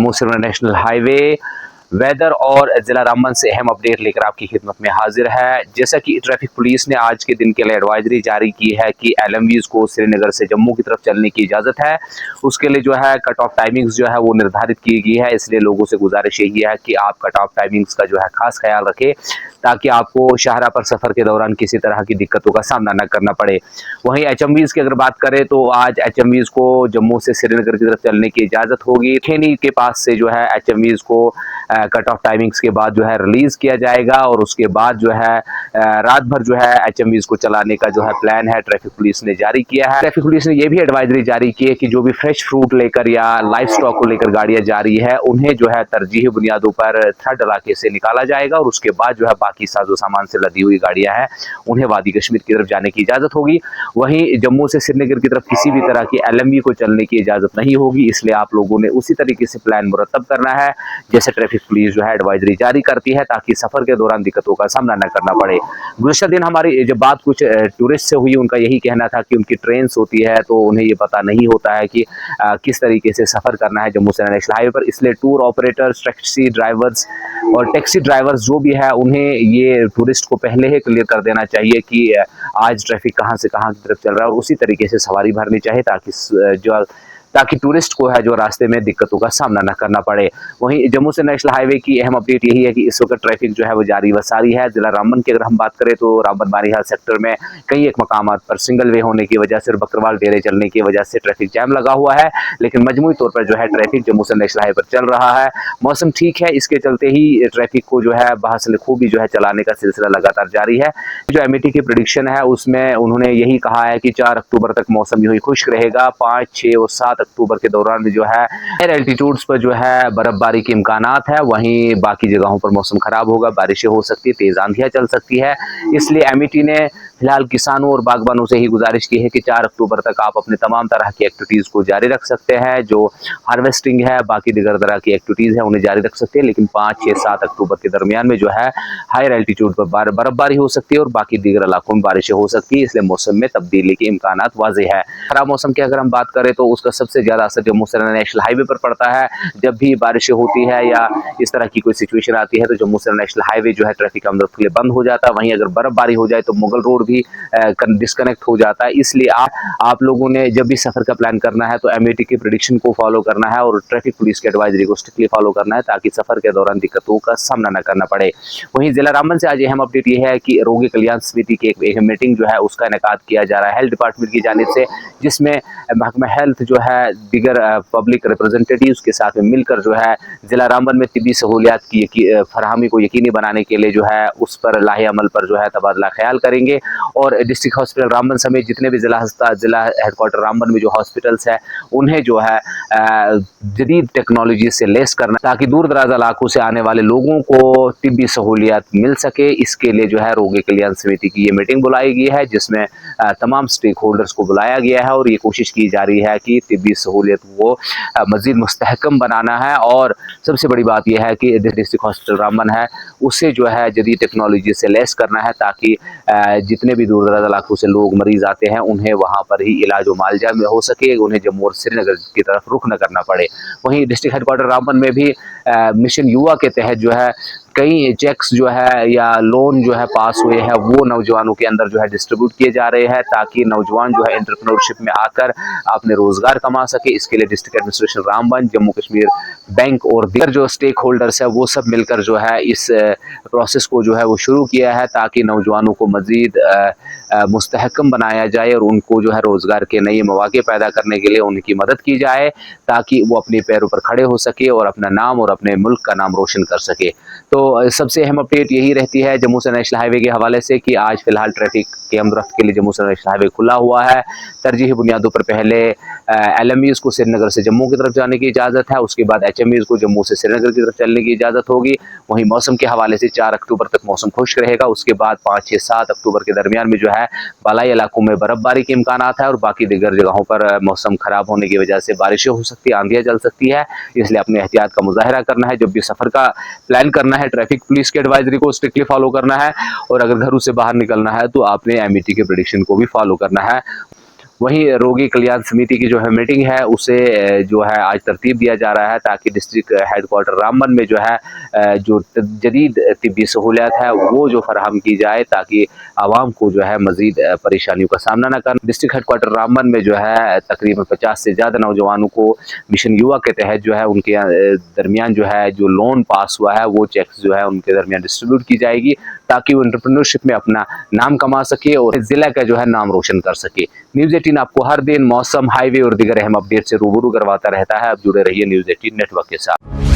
मुसलमान national highway weather और जिला रामबन से अहम अपडेट लेकर आपकी खिदमत में हाजिर है। जैसा कि ट्रैफिक पुलिस ने आज के दिन के लिए एडवाइजरी जारी की है कि एलएमवीज को श्रीनगर से जम्मू की तरफ चलने की इजाज़त है। उसके लिए जो है कट ऑफ टाइमिंग्स जो है वो निर्धारित की गई है। इसलिए लोगों से गुजारिश यही है कि आप कट ऑफ टाइमिंग्स का जो है खास ख्याल रखें ताकि आपको शाहरा पर सफ़र के दौरान किसी तरह की दिक्कतों का सामना न करना पड़े। वहीं एचएमवीज की अगर बात करें तो आज एचएमवीज को जम्मू से श्रीनगर की तरफ चलने की इजाज़त होगी। खेनी के पास से जो है एचएमवीज को कट ऑफ टाइमिंग्स के बाद जो है रिलीज किया जाएगा और उसके बाद जो है रात भर जो है एचएमवीज को चलाने का जो है प्लान है ट्रैफिक पुलिस ने जारी किया है। ट्रैफिक पुलिस ने यह भी एडवाइजरी जारी की है कि जो भी फ्रेश फ्रूट लेकर या लाइफ स्टॉक को लेकर गाड़ियां जा रही है उन्हें जो है तरजीही बुनियादों पर थर्ड इलाके से निकाला जाएगा और उसके बाद जो है बाकी साजो सामान से लदी हुई गाड़ियां हैं उन्हें वादी कश्मीर की तरफ जाने की इजाजत होगी। वहीं जम्मू से श्रीनगर की तरफ किसी भी तरह की एलएमवी को चलने की इजाजत नहीं होगी। इसलिए आप लोगों ने उसी तरीके से प्लान मुरतब करना है जैसे ट्रैफिक पुलिस जो है एडवाइजरी जारी करती है ताकि सफर के दौरान दिक्कतों का सामना न करना पड़े। गुज़श्ता दिन हमारी जब बात कुछ टूरिस्ट से हुई, उनका यही कहना था कि उनकी ट्रेन होती है तो उन्हें ये पता नहीं होता है कि किस तरीके से सफर करना है जम्मू से नेशनल हाईवे पर। इसलिए टूर ऑपरेटर्स, टैक्सी ड्राइवर्स और टैक्सी ड्राइवर्स जो भी है उन्हें ये टूरिस्ट को पहले ही क्लियर कर देना चाहिए कि आज ट्रैफिक कहाँ से कहाँ की तरफ चल रहा है और उसी तरीके से सवारी भरनी चाहिए ताकि टूरिस्ट को है जो रास्ते में दिक्कतों का सामना न करना पड़े। वहीं जम्मू से नेशनल हाईवे की अहम अपडेट यही है कि इस वक्त ट्रैफिक जो है वो जारी व सारी है। जिला रामबन की अगर हम बात करें तो रामबन बानीहाल सेक्टर में कई एक मकामात पर सिंगल वे होने की वजह से और बकरवाल डेरे चलने की वजह से ट्रैफिक जैम लगा हुआ है, लेकिन मजमूई तौर पर जो है ट्रैफिक जम्मू से नेशनल हाईवे पर चल रहा है। मौसम ठीक है, इसके चलते ही ट्रैफिक को जो है बहसल खूबी जो है चलाने का सिलसिला लगातार जारी है। जो एमईटी की प्रेडिक्शन है उसमें उन्होंने यही कहा है कि 4 अक्टूबर तक मौसम यूं ही खुश्क रहेगा। 5, 6 और 7 अक्टूबर के दौरान में जो है हायर एल्टीट्यूड्स पर जो है बर्फबारी के इम्कानात है। वहीं बाकी जगहों पर मौसम खराब होगा, बारिशें हो सकती है, तेज आंधियां चल सकती है। इसलिए एमईटी ने फिलहाल किसानों और बागबानों से ही गुजारिश की है कि 4 अक्टूबर तक आप अपने तमाम तरह की एक्टिविटीज को जारी रख सकते हैं। जो हार्वेस्टिंग है, बाकी दिगर तरह की एक्टिविटीज है उन्हें जारी रख सकते हैं, लेकिन 5, 6, 7 अक्टूबर के दरमियान में जो है हायर एल्टीट्यूड पर बर्फबारी हो सकती है और बाकी दिगर इलाकों में बारिशें हो सकती है। इसलिए मौसम में तब्दीली के इम्कानात वाज़ेह है। खराब मौसम की अगर हम बात करें तो उसका सबसे ज्यादा असर जम्मू से नेशनल हाईवे पर पड़ता है। जब भी बारिशें होती है या इस तरह की कोई सिचुएशन आती है तो जम्मू से नेशनल हाईवे जो है ट्रैफिक का के लिए बंद हो जाता है। वहीं अगर बर्फबारी हो जाए तो मुगल रोड भी डिस्कनेक्ट हो जाता है। इसलिए आप लोगों ने जब भी सफर का प्लान करना है तो एमईटी की प्रेडिक्शन को फॉलो करना है और ट्रैफिक पुलिस की एडवाइजरी को स्ट्रिक्टली फॉलो करना है ताकि सफर के दौरान दिक्कतों का सामना न करना पड़े। वहीं जिला रामबन से आज अहम अपडेट यह है कि रोगी कल्याण समिति की एक मीटिंग जो है उसका इनेकाद किया जा रहा है हेल्थ डिपार्टमेंट की जानिब से, जिसमें महकमा हेल्थ जो है दिगर पब्लिक रिप्रेजेंटेटिव्स के साथ में मिलकर जो है जिला रामबन में तिब्बी सहूलियात की फरहमी को यकीनी बनाने के लिए जो है उस पर लाहे अमल पर जो है तबादला ख्याल करेंगे और डिस्ट्रिक्ट हॉस्पिटल रामबन समेत जितने भी जिला हेडक्वार्टर रामबन में जो हॉस्पिटल्स है उन्हें जो है जदीद टेक्नोलॉजी से लेस करना ताकि दूर दराज इलाकों से आने वाले लोगों को तिब्बी सहूलियात मिल सके। इसके लिए जो है रोगी कल्याण समिति की ये मीटिंग बुलाई गई है जिसमें तमाम स्टेक होल्डर्स को बुलाया गया है और ये कोशिश की जा रही है कि तिब्बी सहूलियत को मजीद मुस्तहकम बनाना है। और सबसे बड़ी बात यह है कि डिस्ट्रिक्ट हॉस्पिटल रामबन है उसे जो है जदीद टेक्नोलॉजी से लेस करना है ताकि जितने भी दूर दराज इलाकों से लोग मरीज आते हैं उन्हें वहां पर ही इलाज व मालजा में हो सके, उन्हें जम्मू और श्रीनगर की तरफ रुख न करना पड़े। वहीं डिस्ट्रिक्ट हेडक्वार्टर रामबन में भी मिशन युवा के तहत जो है कई चेक्स जो है या लोन जो है पास हुए हैं वो नौजवानों के अंदर जो है डिस्ट्रीब्यूट किए जा रहे हैं ताकि नौजवान जो है एंटरप्रेन्योरशिप में आकर अपने रोजगार कमा सके। इसके लिए district administration Ramban, Jammu Kashmir bank और दीगर जो स्टेक होल्डर्स है वो सब मिलकर जो है इस प्रोसेस को जो है वो शुरू किया है ताकि नौजवानों को मजीद मुस्तहकम बनाया जाए और उनको जो है रोजगार के नए मौके पैदा करने के लिए उनकी मदद की जाए ताकि वो अपने पैरों पर खड़े हो सके और अपना नाम और अपने मुल्क का नाम रोशन कर सके। तो सबसे अहम अपडेट यही रहती है जम्मू से नेशनल हाईवे के हवाले से कि आज फिलहाल ट्रैफिक के हमरफ्त के लिए जम्मू से नेशनल हाईवे खुला हुआ है। तरजीही बुनियादों पर पहले एलएमवीज को श्रीनगर से जम्मू की तरफ जाने की इजाज़त है, उसके बाद एचएमवीज को जम्मू से श्रीनगर की तरफ चलने की इजाज़त होगी। वहीं मौसम के हवाले से 4 अक्टूबर तक मौसम खुश्क रहेगा, उसके बाद 5, 6, 7 अक्टूबर के दरमियान में जो है बालाई इलाकों में बर्फबारी के इम्कानात है और बाकी दिगर जगहों पर मौसम खराब होने की वजह से बारिशें हो सकती है, आंधियां चल सकती है। इसलिए अपने एहतियात का मुजाहरा करना है। जब भी सफ़र का प्लान करना है ट्रैफिक पुलिस की एडवाइजरी को स्ट्रिक्टली फॉलो करना है और अगर घरों से बाहर निकलना है तो आपने एमईटी के प्रेडिक्शन को भी फॉलो करना है। वहीं रोगी कल्याण समिति की जो है मीटिंग है उसे जो है आज तरतीब दिया जा रहा है ताकि डिस्ट्रिक्ट हेडक्वार्टर रामबन में जो है जो जदीद तिब्बी सहूलियात है वो जो फराहम की जाए ताकि आवाम को जो है मजीद परेशानियों का सामना न करना। डिस्ट्रिक्ट हेडक्वार्टर रामबन में जो है तकरीबन 50 से ज़्यादा नौजवानों को मिशन युवा के तहत जो है उनके दरमियान जो है जो लोन पास हुआ है वो चेक्स जो है उनके दरमियान डिस्ट्रीब्यूट की जाएगी ताकि वो एंटरप्रेन्योरशिप में अपना नाम कमा सके और जिला का जो है नाम रोशन कर सके। न्यूज़ 18 आपको हर दिन मौसम, हाईवे और दीगर अहम अपडेट से रूबरू करवाता रहता है। अब जुड़े रहिए न्यूज़ 18 नेटवर्क के साथ।